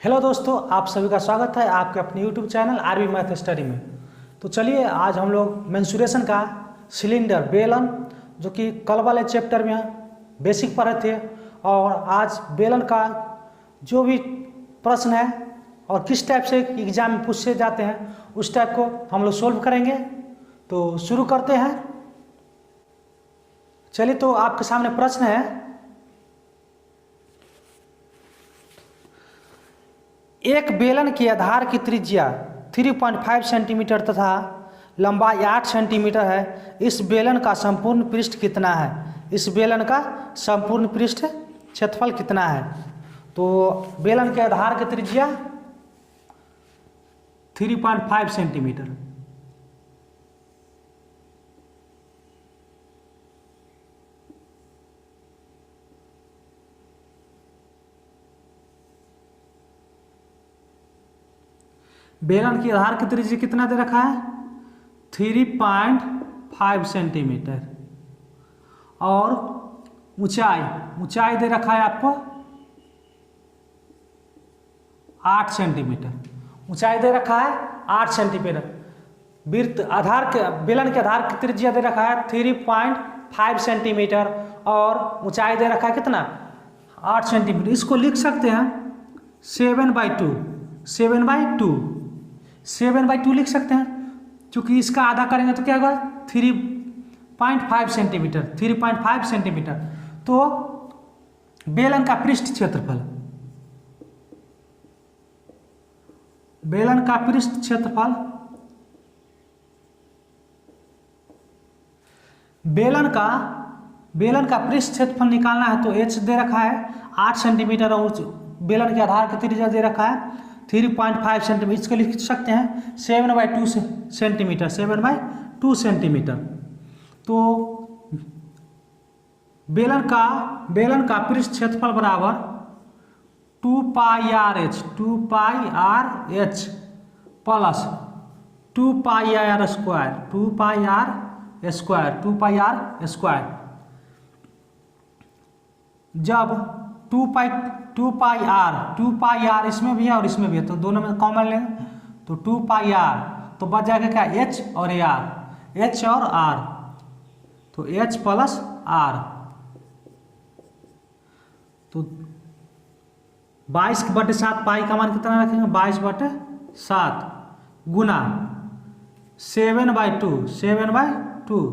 Hello दोस्तों, आप सभी का स्वागत है आपके अपने YouTube channel RB math study में। तो चलिए आज हम लोग मेंसुरेशन का सिलेंडर बेलन जो कि कल वाले चैप्टर में बेसिक पढ़े थे, और आज बेलन का जो भी प्रश्न है और किस टाइप से एग्जाम में पूछे जाते हैं उस टाइप को हम लोग सोल्व करेंगे। तो शुरू करते हैं। चलिए, तो आपके सामने प्रश्न है, एक बेलन की आधार की त्रिज्या 3.5 सेंटीमीटर तथा लंबाई 8 सेंटीमीटर है। इस बेलन का संपूर्ण पृष्ठ कितना है? इस बेलन का संपूर्ण पृष्ठ क्षेत्रफल कितना है? तो बेलन के आधार की त्रिज्या 3.5 सेंटीमीटर। बेलन की आधार की त्रिज्या कितना दे रखा है? 3.5 सेंटीमीटर। और ऊंचाई दे रखा है आपको 8 सेंटीमीटर। ऊंचाई दे रखा है 8 सेंटीमीटर। वृत्त आधार के बेलन के आधार की त्रिज्या दे रखा है 3.5 सेंटीमीटर और ऊंचाई दे रखा है कितना? 8 सेंटीमीटर। इसको लिख सकते हैं 7/2। 7/2 लिख सकते हैं, क्योंकि इसका आधा करेंगे तो क्या होगा? 3.5 सेंटीमीटर। 3.5 सेंटीमीटर। तो बेलन का पृष्ठ क्षेत्रफल, बेलन का पृष्ठ क्षेत्रफल, बेलन का पृष्ठ क्षेत्रफल निकालना है तो एच दे रखा है 8 सेंटीमीटर और बेलन के आधार की त्रिज्या दे रखा है 3.5 सेंटीमीटर। इसको लिख सकते हैं 7/2 सेंटीमीटर। 7/2 सेंटीमीटर। तो बेलन का पृष्ठ क्षेत्रफल बराबर 2πRh प्लस 2πr स्क्वायर। जब 2πr इसमें भी है और इसमें भी है तो दोनों में कॉमन लेंगे तो 2πr, तो बच जाएगा क्या? h और r। तो h प्लस r। तो 22/7 पाई का मान कितना रखेंगे? 22/7 गुना 7/2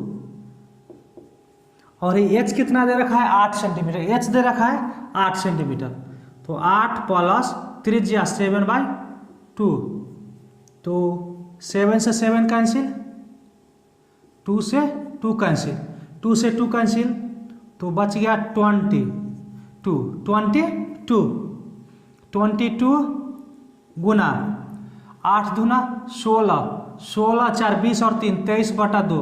और ये h कितना दे रखा है? 8 सेंटीमीटर। h दे रखा है 8 सेंटीमीटर। तो 8 प्लस त्रिज्या 7/2। तो 7 से 7 कैंसिल, 2 से 2 कैंसिल, 2 से 2 कैंसिल, तो बच गया 22 गुना 8 दूना 16, 16 4 20 और 3 23/2,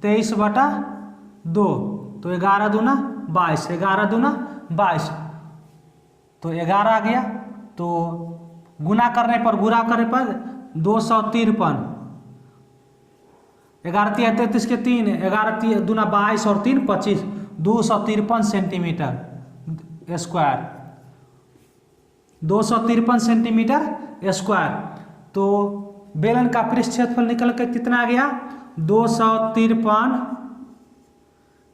23/2। तो 11 दूना 22, 11 दूना 22, तो 11 आ गया। तो गुना करने पर 253, 11 3 33 के 3, 11 दूना 22 और 3 25, 253 सेंटीमीटर स्क्वायर। 253 centimetre square. तो बेलन का पृष्ठ क्षेत्रफल निकल कर कितना आ गया? 253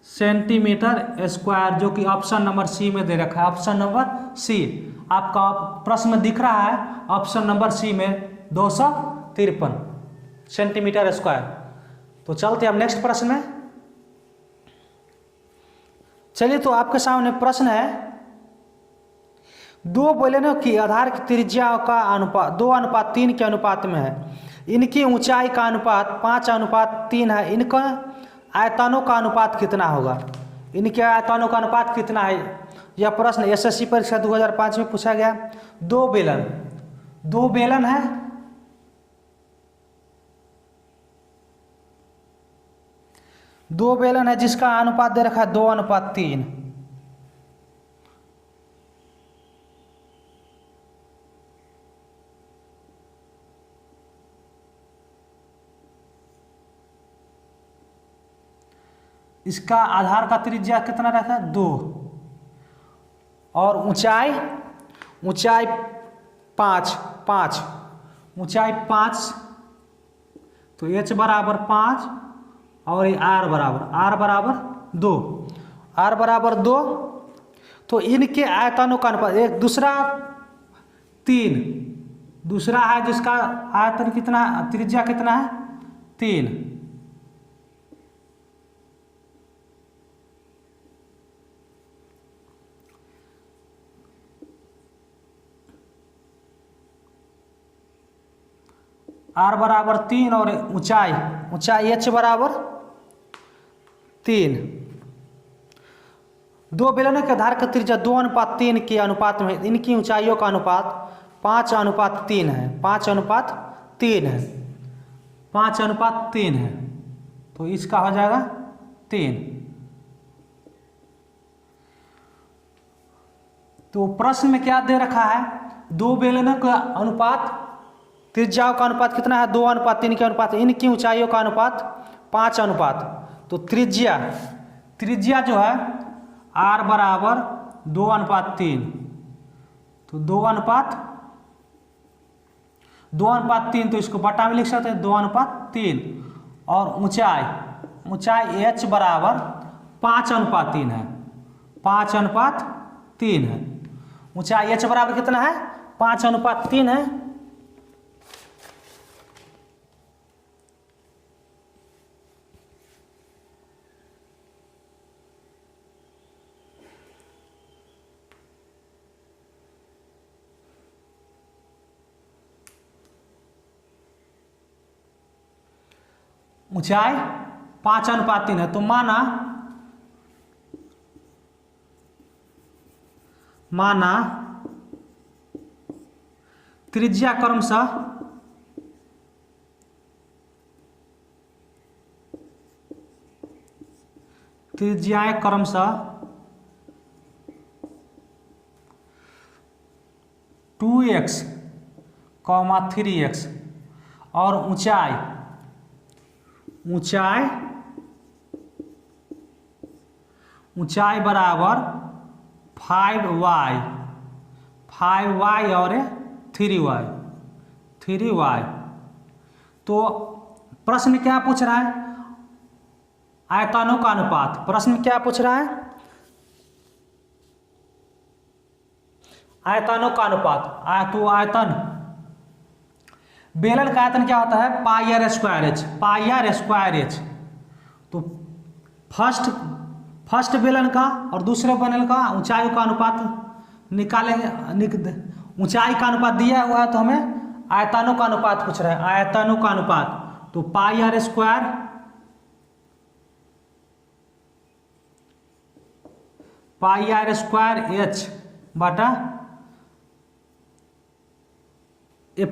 सेंटीमीटर स्क्वायर, जो कि ऑप्शन नंबर सी में दे रखा है। ऑप्शन नंबर सी आपका प्रश्न में दिख रहा है, ऑप्शन नंबर सी में 253 सेंटीमीटर स्क्वायर। तो चलते हम नेक्स्ट प्रश्न में। चलिए, तो आपके सामने प्रश्न है, दो बेलनों की आधार की त्रिज्या का अनुपात 2:3 के अनुपात में है। इनकी ऊंचाई का अनुपात 5:3 है। इनका आयतनों का अनुपात कितना होगा? इनके आयतनों का अनुपात कितना है? यह प्रश्न एसएससी परीक्षा 2005 में पूछा गया। दो बेलन है, दो बेलन है जिसका अनुपात दे रखा है 2:3। इसका आधार का त्रिज्या कितना रखा है? 2, और ऊंचाई 5 5, ऊंचाई 5, तो h बराबर 5 और ये r बराबर 2, r बराबर 2। तो इनके आयतनों का अनुपात, एक दूसरा 3, दूसरा है जिसका आयतन कितना, त्रिज्या कितना है 3, r बराबर 3 और ऊंचाई h बराबर 3। दो बेलनों के आधार का त्रिज्या 2:3 के अनुपात में इनकी ऊंचाइयों का अनुपात 5:3 है, 5:3 है, 5:3 है, तो इसका हो जाएगा 3। तो प्रश्न में क्या दे रखा है, दो बेलनों का अनुपात, त्रिज्याओं का अनुपात कितना है 2:3 के अनुपात, इनकी ऊंचाइयों का अनुपात 5 अनुपात। तो त्रिज्या जो है r बराबर 2:3, तो 2:3, तो इसको बटा में लिख सकते हैं 2:3। और ऊंचाई h बराबर 5:3 है, 5:3 है। ऊंचाई h बराबर कितना है 5:3 है। ऊंचाई 5:3 है, तो माना त्रिज्या क्रमशः त्रिज्याएं क्रमशः 2x, 3x और ऊंचाई बराबर 5y और 3y। तो प्रश्न क्या पूछ रहा है, आयतनों का अनुपात। प्रश्न क्या पूछ रहा है, आयतनों का अनुपात। तो आयतन, बेलन का आयतन क्या होता है पाई आर स्क्वायर एच। तो फर्स्ट बेलन का और दूसरे बेलन का ऊंचाई का अनुपात निकालेंगे। ऊंचाई का अनुपात दिया हुआ है, तो हमें आयतनों का अनुपात पूछ रहा है, आयतनों का अनुपात। तो पाई आर स्क्वायर एच बटा ये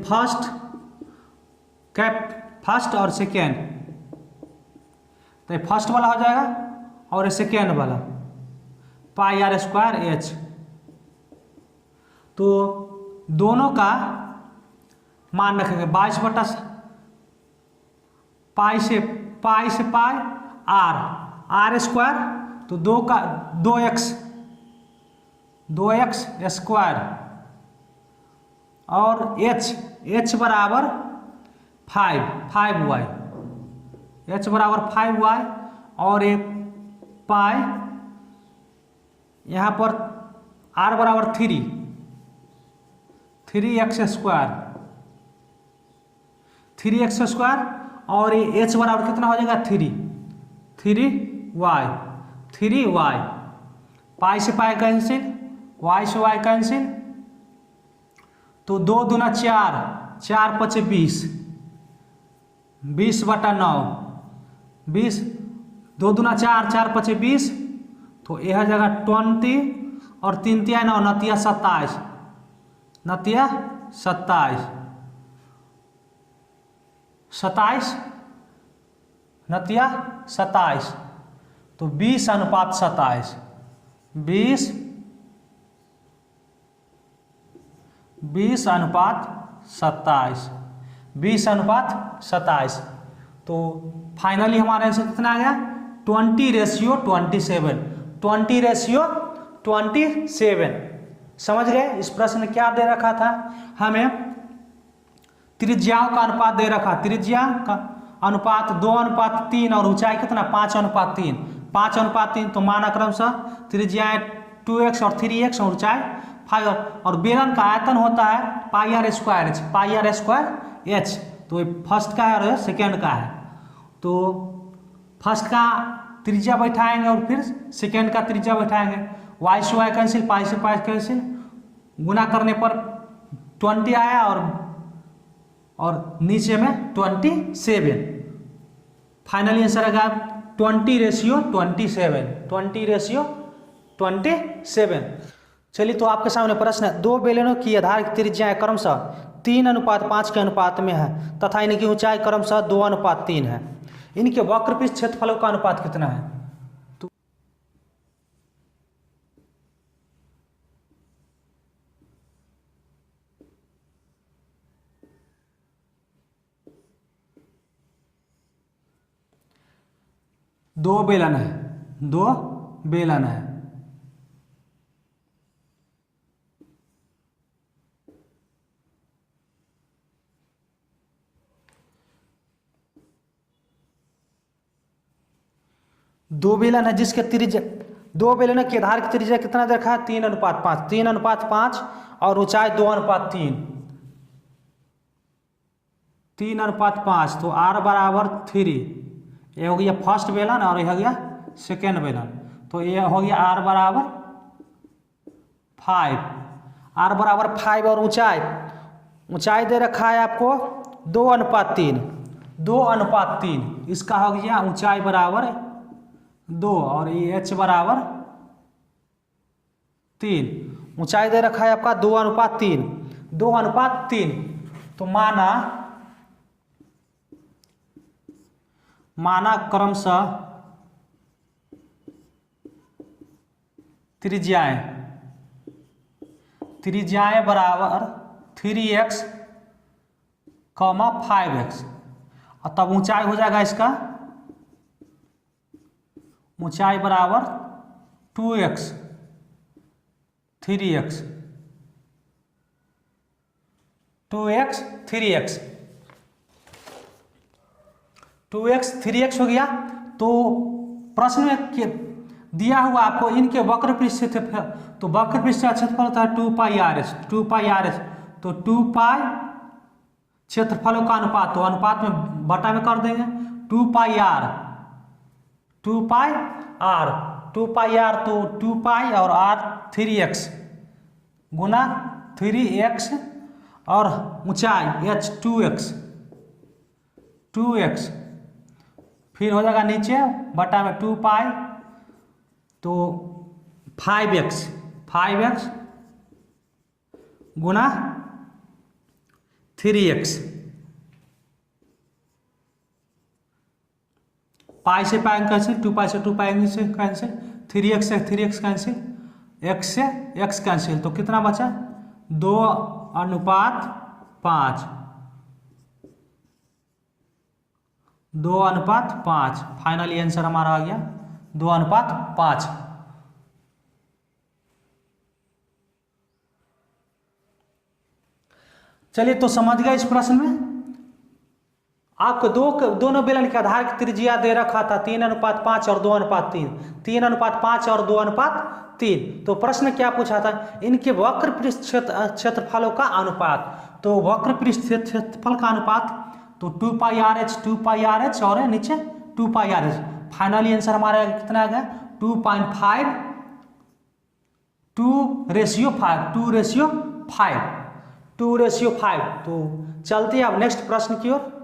फर्स्ट और सेकेंड, तो ये फर्स्ट वाला हो जाएगा और ये सेकेंड वाला पाई आर स्क्वायर एच। तो दोनों का मान रखेंगे 22 बटा पाई से आर स्क्वायर, तो 2x स्क्वायर और h बराबर 5y, h बराबर 5y और एक पाई, यहाँ पर r बराबर 3x स्क्वायर और ये h बराबर कितना हो जाएगा 3y। पाई से पाई कैंसिल, y से y कैंसिल, तो 2 दूना 4, 4 पचे 20, 20 बटा 9, 20, 2 दूना 4, 4 पचे 20, तो यह जगह 20 और 3 तिया 9, 9 27, 27, तो 20:27, 20:27। तो फाइनली हमारा आंसर कितना आ गया 20:27। समझ गए इस प्रश्न में क्या दे रखा था, हमें त्रिज्याओं का अनुपात दे रखा, त्रिज्या का अनुपात 2:3 और ऊंचाई कितना 5:3, 5:3 तो माना क्रमशः त्रिज्याएं 2x और 3x और ऊंचाई 5 और बेलन का आयतन होता है πr²h, तो फर्स्ट का है और सेकेंड का है। तो फर्स्ट का त्रिज्या बैठाएंगे और फिर सेकेंड का त्रिज्या बैठाएंगे, y से y कैंसिल, पाई से पाई कैंसिल, गुना करने पर 20 आया और नीचे में 27। फाइनली आंसर आएगा 20:27, 20:27। चलिए तो आपके सामने प्रश्न है, दो बेलनों की आधार त्रिज्याएं क्रमशः 3:5 के अनुपात में है तथा इनकी ऊंचाई क्रमशः 2:3 है। इनके वक्रपृष्ठ क्षेत्रफलों का अनुपात कितना है? तो दो बेलन है, दो बेलन है जिसके त्रिज्या, दो बेलनों की आधार की त्रिज्या कितना देखा है 3:5, 3:5 और ऊंचाई 2:3, 3:5 तो r बराबर 3, ये हो गया फर्स्ट बेलन और ये हो गया सेकेंड बेलन, तो ये हो गया r बराबर 5, r बराबर 5 और ऊंचाई दे रखा है आपको 2:3, 2:3, इसका हो गया ऊंचाई बराबर 2 और ये h बराबर 3, ऊंचाई दे रखा है आपका 2:3, 2:3, तो माना क्रमशः त्रिज्याएं बराबर 3x, 5x और तब ऊंचाई हो जाएगा इसका, ऊंचाई बराबर 2x, 3x, 3x हो गया। तो प्रश्न में दिया हुआ आपको इनके वक्रपृष्ठ क्षेत्रफल, तो वक्रपृष्ठ का क्षेत्रफल होता है 2πrs, 2πrs, तो 2π क्षेत्रफलों का अनुपात, तो अनुपात में बटा में कर देंगे 2πr, 2πr, 2πr तो 2π और r 3x गुना 3x और ऊंचाई h 2x, फिर हो जाएगा नीचे बटा में 2π तो 5x गुना 3x, पाई से पाई कैंसिल, 2π से 2π से कैंसिल, 3x से 3x कैंसिल, x से x कैंसिल, तो कितना बचा 2:5, 2:5, फाइनली आंसर हमारा आ गया 2:5। चलिए तो समझ गए इस प्रश्न में आपको दोनों बेलन के आधार की त्रिज्या दे रखा था 3:5 और 2:3, 3:5 और 2:3। तो प्रश्न क्या पूछा था, इनके वक्रपृष्ठ क्षेत्रफलों का अनुपात, तो वक्रपृष्ठ क्षेत्रफल का अनुपात तो 2πRh और नीचे 2πRh, फाइनली आंसर हमारा कितना आ गया 2.5, 2:5। तो चलते हैं अब नेक्स्ट प्रश्न की ओर।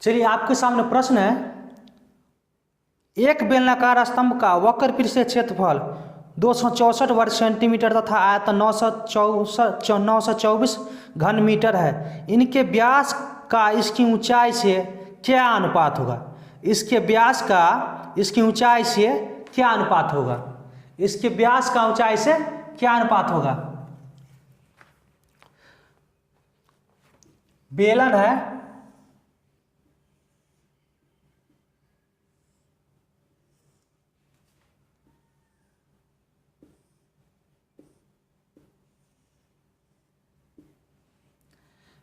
चलिए आपके सामने प्रश्न है, एक बेलनाकार स्तंभ का वक्रपृष्ठ क्षेत्रफल 264 वर्ग सेंटीमीटर तथा आयतन 924 घन मीटर है। इनके व्यास का इसकी ऊंचाई से क्या अनुपात होगा? इसके व्यास का इसकी ऊंचाई से क्या अनुपात होगा? इसके व्यास का ऊंचाई से क्या अनुपात होगा? बेलन है,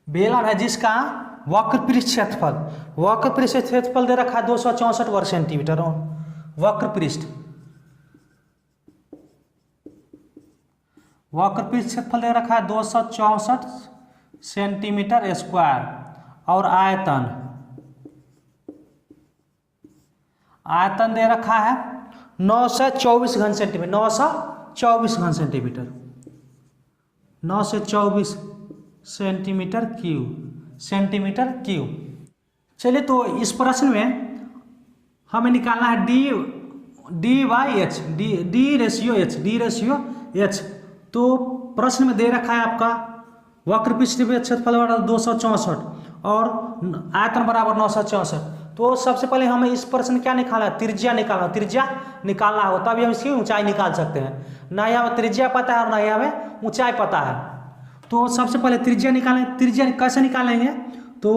बेलन है जिसका वक्र पृष्ठ क्षेत्रफल, वक्र पृष्ठ क्षेत्रफल दे रखा है 264 वर्ग सेंटीमीटर। वक्र पृष्ठ क्षेत्रफल दे रखा है 264 सेंटीमीटर स्क्वायर। और आयतन दे रखा है 924 घन सेंटीमीटर, 924 घन सेंटीमीटर, 924 सेंटीमीटर क्यूब। चलिए, तो इस प्रश्न में हमें निकालना है D by H, D ratio H. तो प्रश्न में दे रखा है आपका वक्र पृष्ठ क्षेत्रफल बराबर 264 और आयतन बराबर 964। तो सबसे पहले हमें इस प्रश्न क्या निकालना है, त्रिज्या निकालना हो, तभी हम इसकी ऊंचाई निकाल सकते हैं। ना ही हमें त्रिज्या पता है और ना ही हमें ऊंचाई पता है। तो सबसे पहले त्रिज्या निकालें। त्रिज्या कैसे निकालेंगे, तो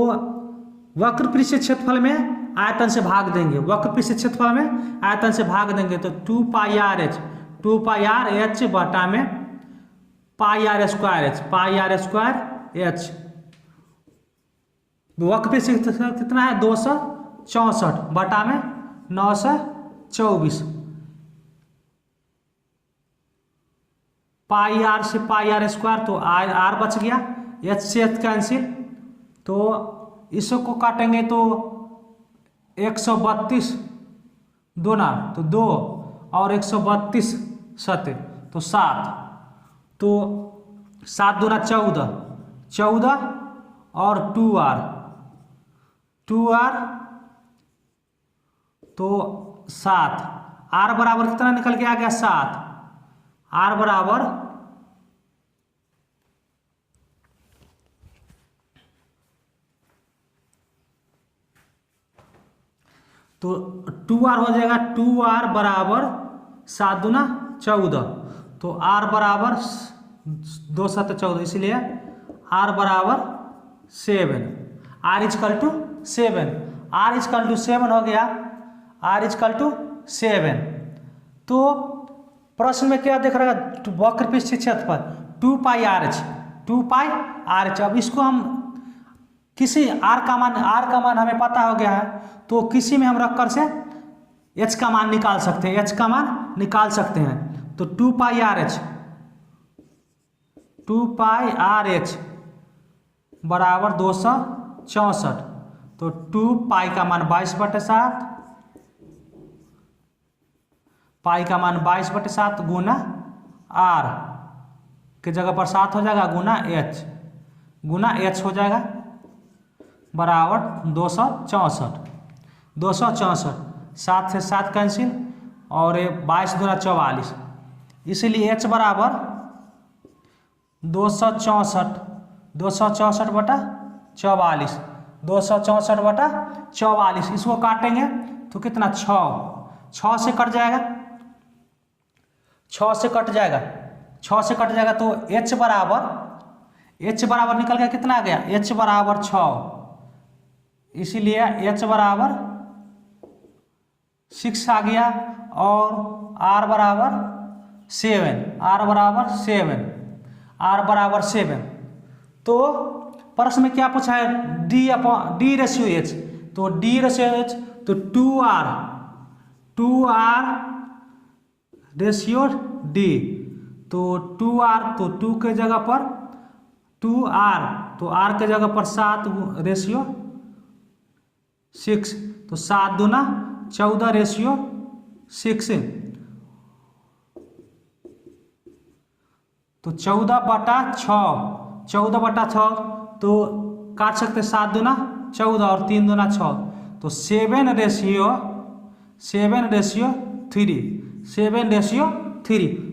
वक्र पृष्ठ क्षेत्रफल में आयतन से भाग देंगे, वक्र पृष्ठ क्षेत्रफल में आयतन से भाग देंगे। तो 2 पाई आर एच बटा में पाई आर स्क्वायर एच। वक्र पृष्ठ कितना है 264 बटा में 924। पाई आर से पाई आर स्क्वायर, तो आर बच गया, एच से एच कैंसिल। तो इसको काटेंगे तो 132 दूना तो 2 और 132 सत्य तो 7, तो 7 दूना 14 और 2r तो 7। r बराबर कितना निकल के आ गया 7। r बराबर तो 2r हो जाएगा, 2r बराबर 7 दूना 14, तो r बराबर 2 7 14, इसलिए r बराबर 7। r इजकल टू 7 हो गया, r इजकल टू 7। तो प्रश्न में क्या देख रहा है, वक्र पृष्ठ क्षेत्रफल 2 पाई आर एच। अब इसको हम किसी r का मान हमें पता हो गया है, तो किसी में हम रखकर से h का मान निकाल सकते हैं। तो 2 पाई आर एच बराबर 264। तो 2 पाई का मान 22/7, पाई का मान 22/7 गुना r के जगह पर 7 हो जाएगा, गुना h हो जाएगा बराबर 264। 7 से 7 कैंसिल और 22 दूना 44, इसलिए h बराबर 264/44। 264/44, इसको काटेंगे तो कितना 6 से कट जाएगा, 6 से कट जाएगा। तो h बराबर निकल गया, कितना आ गया, h बराबर 6, इसीलिए h बराबर 6 आ गया। और r बराबर 7। तो प्रश्न में क्या पूछा है, डी रेशियो एच। तो डी रेशियो एच तो 2r रेशियो डी। तो 2r तो 2 के जगह पर 2r, तो r के जगह पर 7 रेशियो 6, तो 7 दूना 14 रेशियो 6। तो 14/6 तो काट सकते 7 दूना 14 और 3 दूना 6, तो 7 रेशियो 3।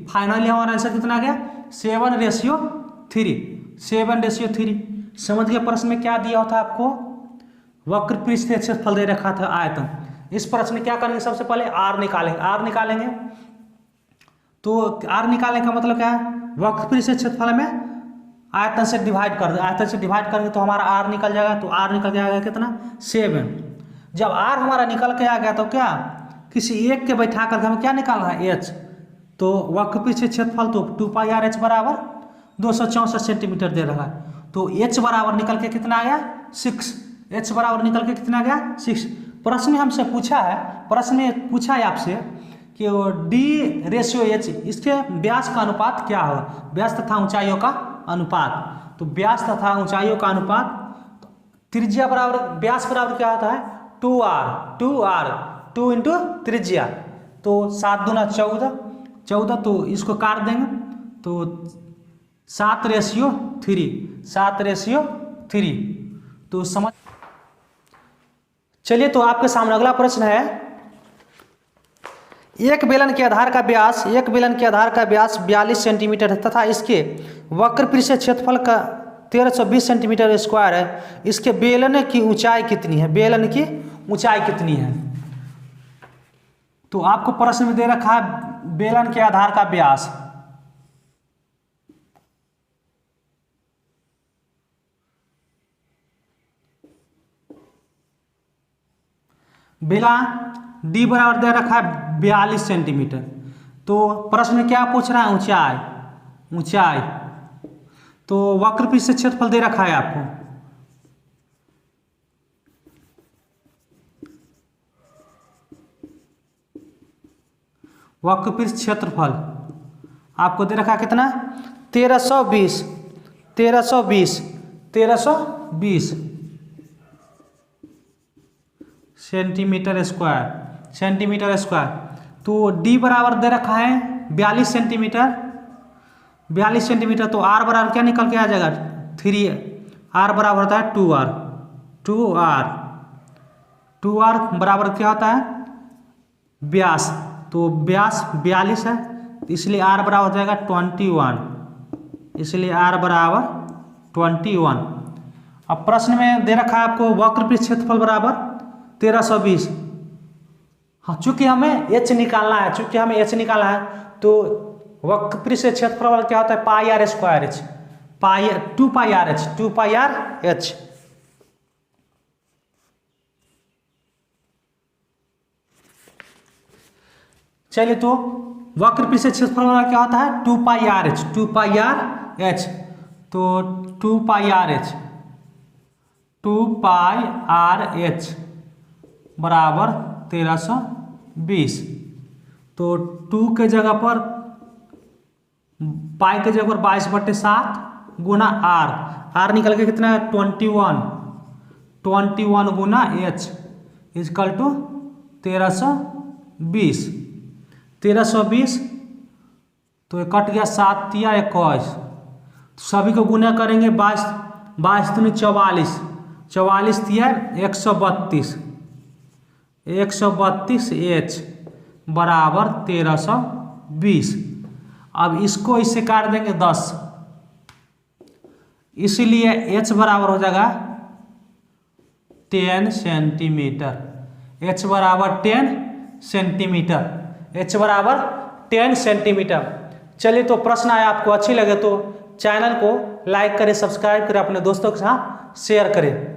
फाइनली हमारा आंसर कितना गया, 7 रेशियो 3। समझ गए प्रश्न में क्या दिया होता आपको, वक्र पृष्ठ क्षेत्रफल दे रखा था आयतन। इस प्रश्न में क्या करेंगे, सबसे पहले r निकालेंगे। तो r निकालने का मतलब क्या है, वक्र पृष्ठ क्षेत्रफल में आयतन से डिवाइड करेंगे तो हमारा r निकल जाएगा। तो r निकल के आ गया कितना 7। जब r हमारा निकल के आ गया तो क्या किसी एक के बैठा करके हमें क्या निकालना है h। तो वक्र पृष्ठ क्षेत्रफल तो 2 पाई आर एच बराबर 264 सेंटीमीटर दे रहा है। तो H बराबर निकल के कितना आ गया 6। H बराबर निकल के कितना आ गया 6। प्रश्न में हमसे पूछा है, प्रश्न में पूछा है आपसे कि D/H इसके व्यास का अनुपात क्या होगा, व्यास तथा ऊंचाइयों का अनुपात। तो व्यास तथा ऊंचाइयों का अनुपात, त्रिज्या बराबर व्यास बराबर क्या होता है 2r 2 इंटू त्रिज्या, तो 7 दूना 14, तो इसको काट देंगे तो 7/3 तो समझ। चलिए तो आपके सामने अगला प्रश्न है, एक बेलन के आधार का व्यास 42 सेंटीमीटर है तथा इसके वक्रपृष्ठ से क्षेत्रफल का 1320 सेंटीमीटर स्क्वायर है। इसके बेलन की ऊंचाई कितनी है, बेलन की ऊंचाई कितनी है। तो आपको प्रश्न में दे रखा है बेलन के आधार का व्यास, बेला D बराबर दे रखा है 42 सेंटीमीटर। तो प्रश्न में क्या पूछ रहा है ऊंचाई, तो वक्रपृष्ठ से क्षेत्रफल दे रखा है आपको, वक्रपृष्ठ क्षेत्रफल आपको दे रखा कितना 1320 सेंटीमीटर स्क्वायर। तो D बराबर दे रखा है 42 सेंटीमीटर, तो R बराबर क्या निकल के आ जाएगा 3, R बराबर होता है 2R बराबर क्या होता है व्यास, तो व्यास 42 है इसलिए R बराबर हो जाएगा 21, इसलिए R बराबर 21। अब प्रश्न में दे रखा है आपको वक्रपृष्ठ क्षेत्रफल बराबर 1320। हाँ, चूंकि हमें H निकालना है, तो वक्रपृष्ठ क्षेत्रफल क्या होता है पाई R स्क्वायर H, 2 पाई R H। चलिए तो वक्रपृष्ठ क्षेत्रफल वाला क्या होता है 2 पाई R H, तो 2 पाई R H बराबर 1320। तो 2 के जगह पर पाई के जगह पर 22/7 गुना R निकल के कितना है 21 गुना H इजकल टू 1320। तो ये कट गया 7 या 21, सभी को गुना करेंगे 22 44 दिया 132 H बराबर 1320। अब इसको इससे काट देंगे 10, इसलिए H बराबर हो जाएगा 10 सेंटीमीटर। H बराबर 10 सेंटीमीटर। चलिए तो प्रश्न आया आपको अच्छी लगे तो चैनल को लाइक करें, सब्सक्राइब करें, अपने दोस्तों के साथ शेयर करें।